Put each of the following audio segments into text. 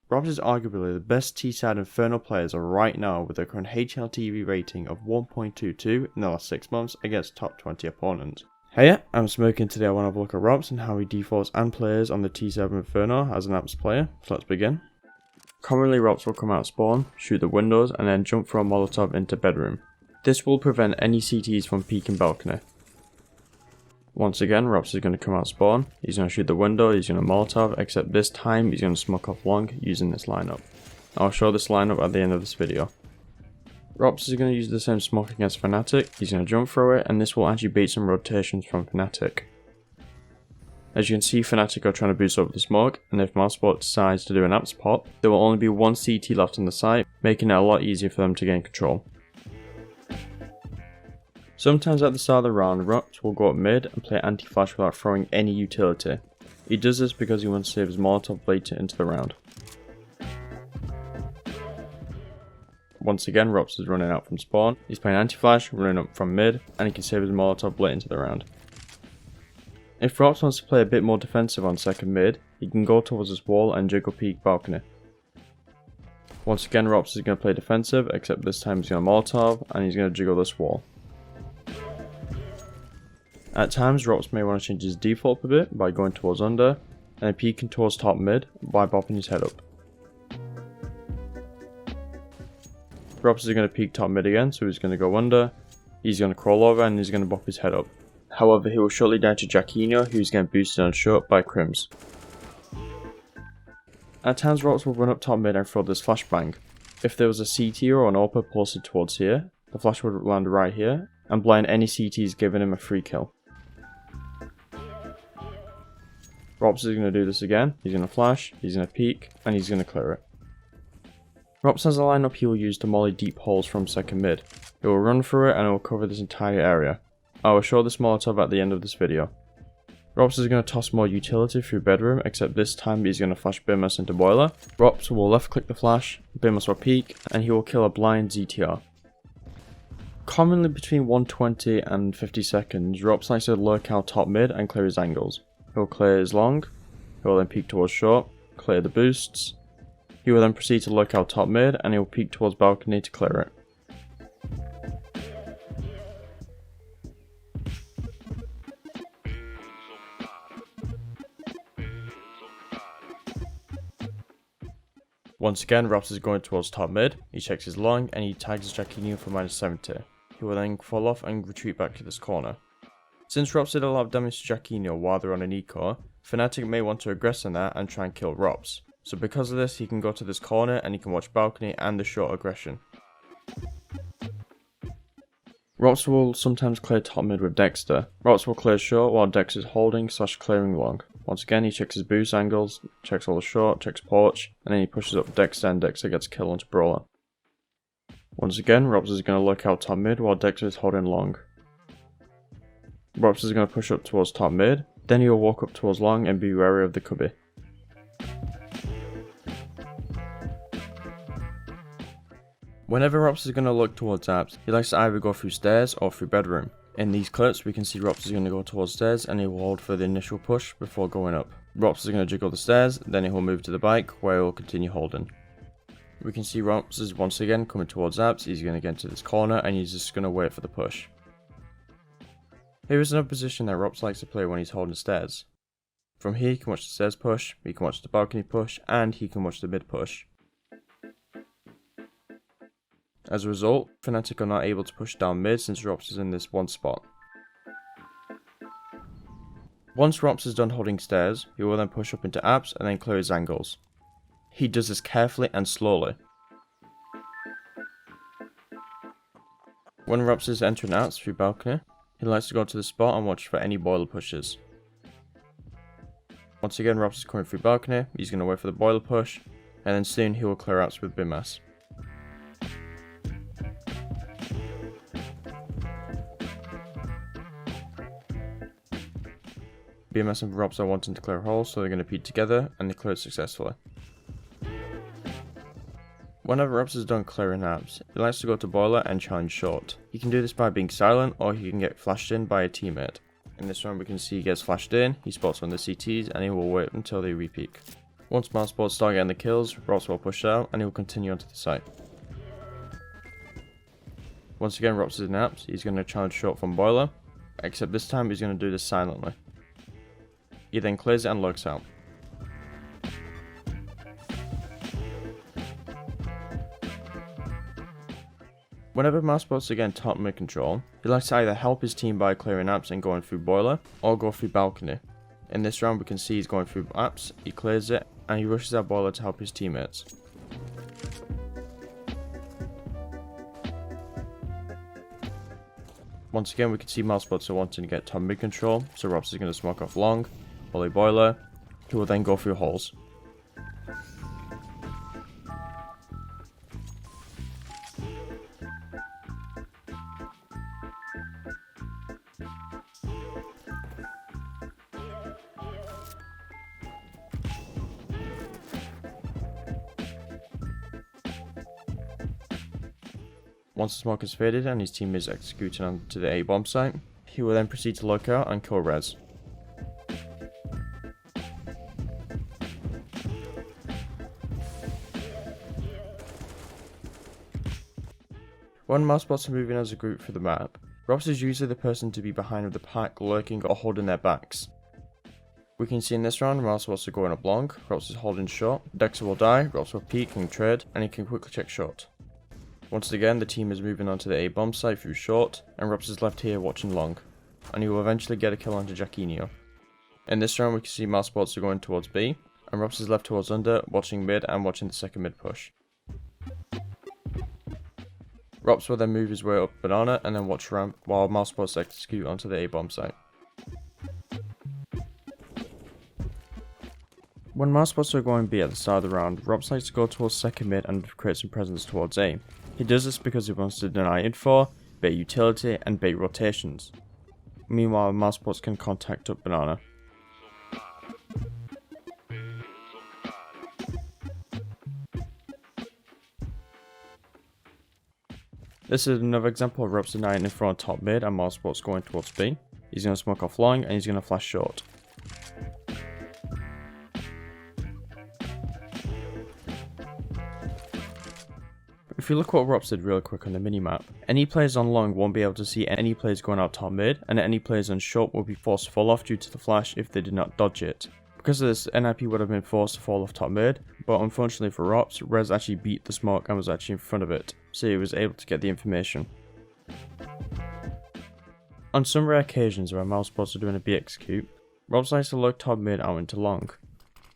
Robs is arguably the best T-side Inferno players right now with a current HLTV rating of 1.22 in the last 6 months against top 20 opponents. Hey, I'm Smoking. Today I want to have a look at Robs and how he defaults and plays on the T7 Inferno as an APS player, so let's begin. Commonly Robs will come out spawn, shoot the windows and then jump from a Molotov into bedroom. This will prevent any CTs from peeking balcony. Once again, Robs is going to come out spawn, he's going to shoot the window, he's going to Molotov, except this time he's going to smoke off long using this lineup. I'll show this lineup at the end of this video. Robs is going to use the same smoke against Fnatic, he's going to jump through it and this will actually beat some rotations from Fnatic. As you can see, Fnatic are trying to boost over the smoke, and if Mousesports decides to do an APS pop, there will only be one CT left on the site, making it a lot easier for them to gain control. Sometimes at the start of the round, Robs will go up mid and play anti-flash without throwing any utility. He does this because he wants to save his Molotov later into the round. Once again, Robs is running out from spawn, he's playing anti-flash, running up from mid, and he can save his Molotov late into the round. If Robs wants to play a bit more defensive on second mid, he can go towards this wall and jiggle peek balcony. Once again, Robs is going to play defensive, except this time he's going to Molotov and he's going to jiggle this wall. At times, Robs may want to change his default a bit by going towards under, and then peeking towards top mid by bopping his head up. Robs is going to peek top mid again, so he's going to go under, he's going to crawl over and he's going to bop his head up. However, he will shortly die to Jacquinho, who's getting boosted on short by Crims. At times, Robs will run up top mid and throw this flashbang. If there was a CT or an AWP posted towards here, the flash would land right here, and blind any CTs, giving him a free kill. Robs is going to do this again, he's going to flash, he's going to peek, and he's going to clear it. Robs has a lineup he will use to molly deep holes from second mid. He will run through it and it will cover this entire area. I will show this Molotov at the end of this video. Robs is going to toss more utility through bedroom, except this time he's going to flash Bimas into boiler. Robs will left click the flash, Bimas will peek, and he will kill a blind ZTR. Commonly between 120 and 50 seconds, Robs likes to lurk out top mid and clear his angles. He will clear his long, he will then peek towards short, clear the boosts. He will then proceed to lurk out top mid and he will peek towards balcony to clear it. Once again, Robs is going towards top mid, he checks his long and he tags Jacquinho for -70. He will then fall off and retreat back to this corner. Since Robs did a lot of damage to Jacquinho while they're on an eco, Fnatic may want to aggress on that and try and kill Robs. So because of this, he can go to this corner and he can watch balcony and the short aggression. Robs will sometimes clear top mid with Dexter. Robs will clear short while Dex is holding / clearing long. Once again, he checks his boost angles, checks all the short, checks porch, and then he pushes up Dexter and Dexter gets a kill onto Brawler. Once again, Robs is going to look out top mid while Dexter is holding long. Robs is going to push up towards top mid, then he will walk up towards long and be wary of the cubby. Whenever Robs is going to look towards APS, he likes to either go through stairs or through bedroom. In these clips, we can see Robs is going to go towards stairs and he will hold for the initial push before going up. Robs is going to jiggle the stairs, then he will move to the bike where he will continue holding. We can see Robs is once again coming towards APS, he's going to get into this corner and he's just going to wait for the push. Here is another position that Robs likes to play when he's holding stairs. From here he can watch the stairs push, he can watch the balcony push, and he can watch the mid push. As a result, Fnatic are not able to push down mid since Robs is in this one spot. Once Robs is done holding stairs, he will then push up into APS and then clear his angles. He does this carefully and slowly. When Robs is entering APS through balcony, he likes to go to the spot and watch for any boiler pushes. Once again, Robs is coming through balcony, he's going to wait for the boiler push, and then soon he will clear APS with Bimas. BMS and Robs are wanting to clear a hole, so they're going to peek together, and they clear it successfully. Whenever Robs is done clearing APS, he likes to go to boiler and challenge short. He can do this by being silent, or he can get flashed in by a teammate. In this one we can see he gets flashed in, he spots on the CTs, and he will wait until they re-peek. Once Mousesports start getting the kills, Rops will push out and he will continue onto the site. Once again, Rops is in apps, he's going to challenge short from Boiler, except this time he's going to do this silently. He then clears it and lurks out. Whenever Mousesports again top mid control, he likes to either help his team by clearing apps and going through Boiler, or go through Balcony. In this round we can see he's going through apps, he clears it, and he rushes out Boiler to help his teammates. Once again we can see Mousesports are wanting to get top mid control, so Rops is going to smoke off long, volley Boiler, who will then go through holes. Once the smoke is faded and his team is executed onto the A bomb site, he will then proceed to look out and kill Rez. When Mousesports are moving as a group through the map, Rops is usually the person to be behind of the pack lurking or holding their backs. We can see in this round, Mousesports are going up long, Rops is holding short, Dexter will die, Rops will peek and trade, and he can quickly check short. Once again, the team is moving onto the A bomb site through short, and Rops is left here watching long, and he will eventually get a kill onto Jackinio. In this round we can see Mousesports are going towards B, and Rops is left towards under, watching mid and watching the second mid push. Rops will then move his way up banana and then watch ramp while Mousesports execute onto the A bomb site. When Mousesports are going B at the start of the round, Rops likes to go towards second mid and create some presence towards A. He does this because he wants to deny info, bait utility, and bait rotations. Meanwhile, Mousesports can contact up banana. This is another example of Rops denying info on top mid and Mousesports going towards B. He's going to smoke off long and he's going to flash short. If you look what Rops did real quick on the minimap, any players on long won't be able to see any players going out top mid, and any players on short will be forced to fall off due to the flash if they did not dodge it. Because of this, NIP would have been forced to fall off top mid, but unfortunately for Rops, Rez actually beat the smoke and was actually in front of it, so he was able to get the information. On some rare occasions where Mousesports are doing a B execute, Rops likes to lurk top mid out into long.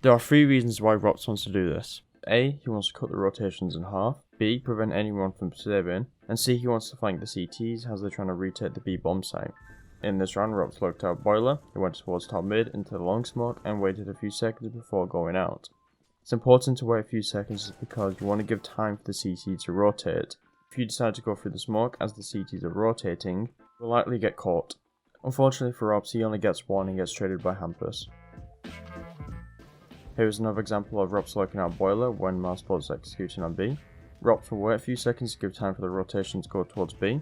There are 3 reasons why Rops wants to do this. A, he wants to cut the rotations in half, B, prevent anyone from saving, and C, he wants to flank the CTs as they're trying to retake the B bomb site. In this round, Rops lurked out Boiler, he went towards top mid into the long smoke and waited a few seconds before going out. It's important to wait a few seconds because you want to give time for the CT to rotate. If you decide to go through the smoke as the CTs are rotating, you will likely get caught. Unfortunately for Rops, he only gets one and gets traded by Hampus. Here is another example of Rops lurking out Boiler when Mousesports is executing on B. Rops will wait a few seconds to give time for the rotation to go towards B.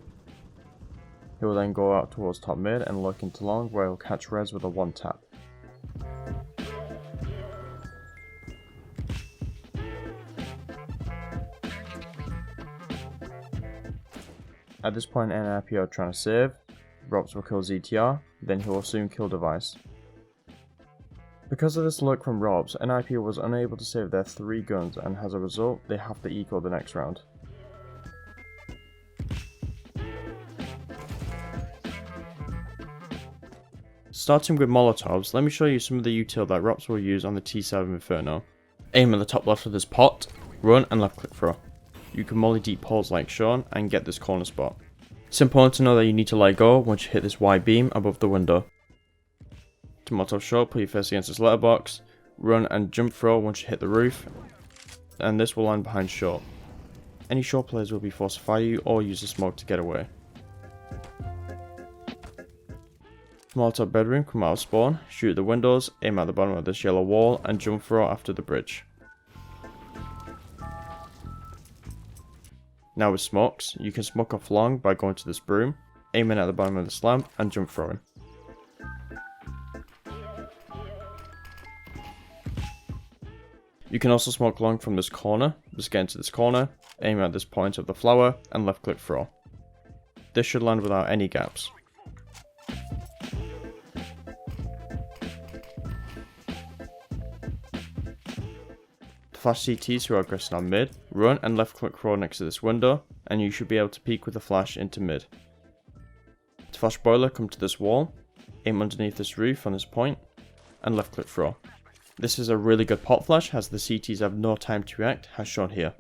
He will then go out towards top mid and lurk into long where he'll catch Rez with a 1 tap. At this point NIP are trying to save, Rops will kill ZTR, then he will soon kill Device. Because of this lurk from Rops, NIP was unable to save their 3 guns and as a result, they have to equal the next round. Starting with Molotovs, let me show you some of the util that Rops will use on the T7 Inferno. Aim at the top left of this pot, run and left click throw. You can molly deep holes like shown and get this corner spot. It's important to know that you need to let go once you hit this Y beam above the window. To Molotov short, put your face against this letterbox, run and jump throw once you hit the roof, and this will land behind short. Any short players will be forced to fire you or use the smoke to get away. Molotov bedroom, come out of spawn, shoot at the windows, aim at the bottom of this yellow wall, and jump throw after the bridge. Now with smokes, you can smoke off long by going to this broom, aiming at the bottom of this lamp, and jump throwing. You can also smoke long from this corner. Just get into this corner, aim at this point of the flower, and left click throw. This should land without any gaps. To flash CTs who are aggressing on mid, run and left click throw next to this window, and you should be able to peek with the flash into mid. To flash boiler, come to this wall, aim underneath this roof on this point, and left click throw. This is a really good pot flash as the CTs have no time to react, as shown here.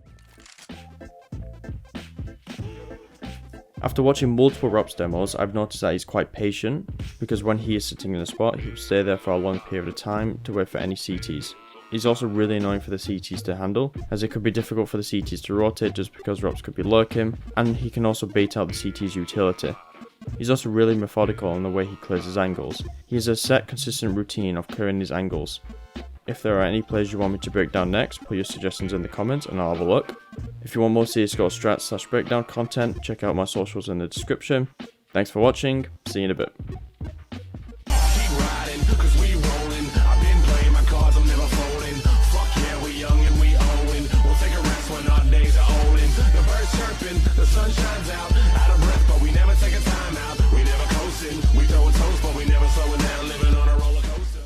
After watching multiple Ropz demos, I've noticed that he's quite patient, because when he is sitting in a spot, he will stay there for a long period of time to wait for any CTs. He's also really annoying for the CTs to handle, as it could be difficult for the CTs to rotate just because Ropz could be lurking, and he can also bait out the CT's utility. He's also really methodical in the way he clears his angles. He has a set consistent routine of clearing his angles. If there are any plays you want me to break down next, put your suggestions in the comments and I'll have a look. If you want more CSGO strats / breakdown content, check out my socials in the description. Thanks for watching, see you in a bit. The sun shines out.